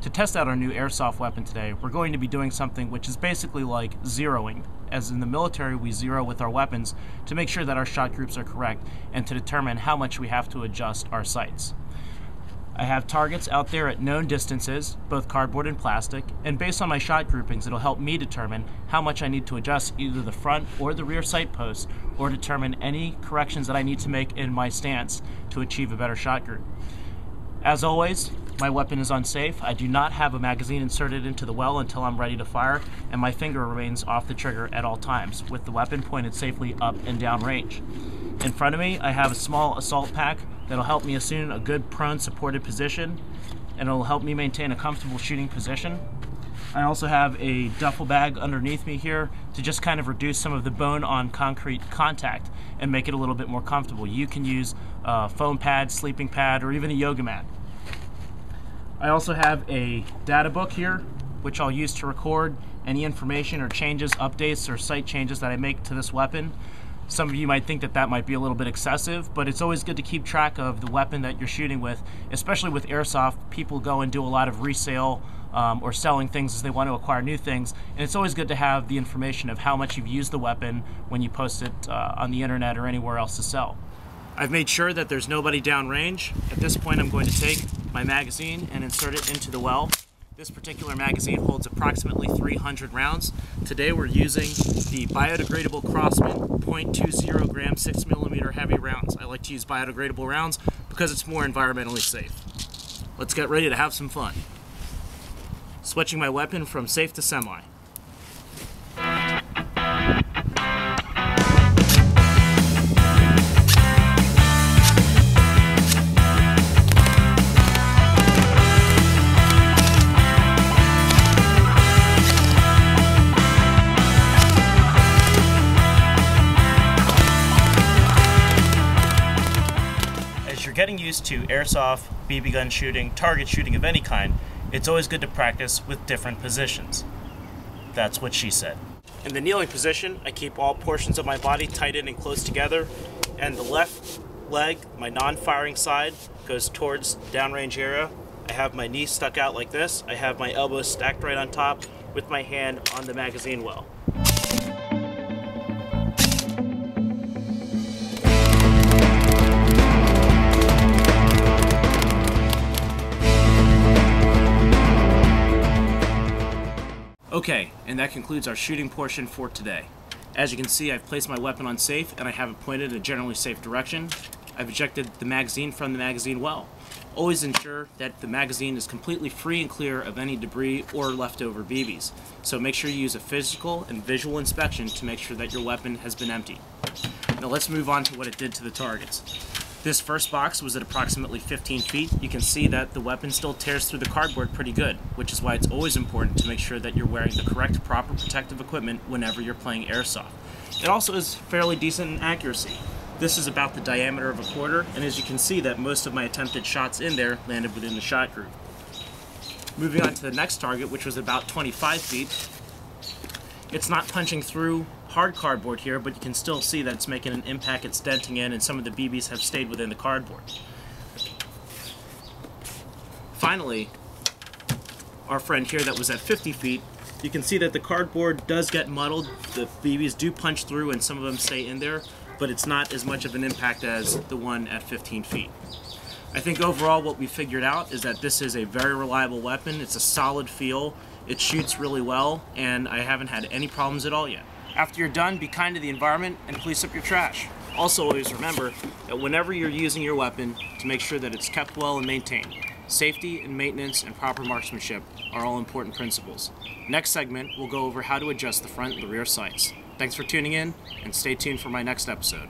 To test out our new airsoft weapon today, we're going to be doing something which is basically like zeroing. As in the military, we zero with our weapons to make sure that our shot groups are correct and to determine how much we have to adjust our sights. I have targets out there at known distances, both cardboard and plastic, and based on my shot groupings, it'll help me determine how much I need to adjust either the front or the rear sight posts, or determine any corrections that I need to make in my stance to achieve a better shot group. As always, my weapon is unsafe. I do not have a magazine inserted into the well until I'm ready to fire, and my finger remains off the trigger at all times, with the weapon pointed safely up and down range. In front of me, I have a small assault pack that'll help me assume a good prone supported position, and it'll help me maintain a comfortable shooting position. I also have a duffel bag underneath me here to just kind of reduce some of the bone on concrete contact and make it a little bit more comfortable. You can use a foam pad, sleeping pad, or even a yoga mat. I also have a data book here, which I'll use to record any information or changes, updates, or sight changes that I make to this weapon. Some of you might think that that might be a little bit excessive, but it's always good to keep track of the weapon that you're shooting with, especially with airsoft. People go and do a lot of resale or selling things as they want to acquire new things, and it's always good to have the information of how much you've used the weapon when you post it on the internet or anywhere else to sell. I've made sure that there's nobody downrange. At this point, I'm going to take my magazine and insert it into the well. This particular magazine holds approximately 300 rounds. Today we're using the biodegradable Crossman .20 gram 6mm heavy rounds. I like to use biodegradable rounds because it's more environmentally safe. Let's get ready to have some fun. Switching my weapon from safe to semi. Getting used to airsoft, BB gun shooting, target shooting of any kind, it's always good to practice with different positions. That's what she said. In the kneeling position, I keep all portions of my body tight in and close together, and the left leg, my non-firing side, goes towards downrange area. I have my knee stuck out like this. I have my elbows stacked right on top with my hand on the magazine well. Okay, and that concludes our shooting portion for today. As you can see, I've placed my weapon on safe and I have it pointed in a generally safe direction. I've ejected the magazine from the magazine well. Always ensure that the magazine is completely free and clear of any debris or leftover BBs. So make sure you use a physical and visual inspection to make sure that your weapon has been emptied. Now let's move on to what it did to the targets. This first box was at approximately 15 feet. You can see that the weapon still tears through the cardboard pretty good, which is why it's always important to make sure that you're wearing the correct, proper protective equipment whenever you're playing airsoft. It also is fairly decent in accuracy. This is about the diameter of a quarter, and as you can see that most of my attempted shots in there landed within the shot group. Moving on to the next target, which was about 25 feet. It's not punching through hard cardboard here, but you can still see that it's making an impact, it's denting in, and some of the BBs have stayed within the cardboard. Finally, our friend here that was at 50 feet, you can see that the cardboard does get muddled, the BBs do punch through and some of them stay in there, but it's not as much of an impact as the one at 15 feet. I think overall what we figured out is that this is a very reliable weapon, it's a solid feel, it shoots really well, and I haven't had any problems at all yet. After you're done, be kind to the environment and police up your trash. Also always remember that whenever you're using your weapon, to make sure that it's kept well and maintained. Safety and maintenance and proper marksmanship are all important principles. Next segment, we'll go over how to adjust the front and the rear sights. Thanks for tuning in, and stay tuned for my next episode.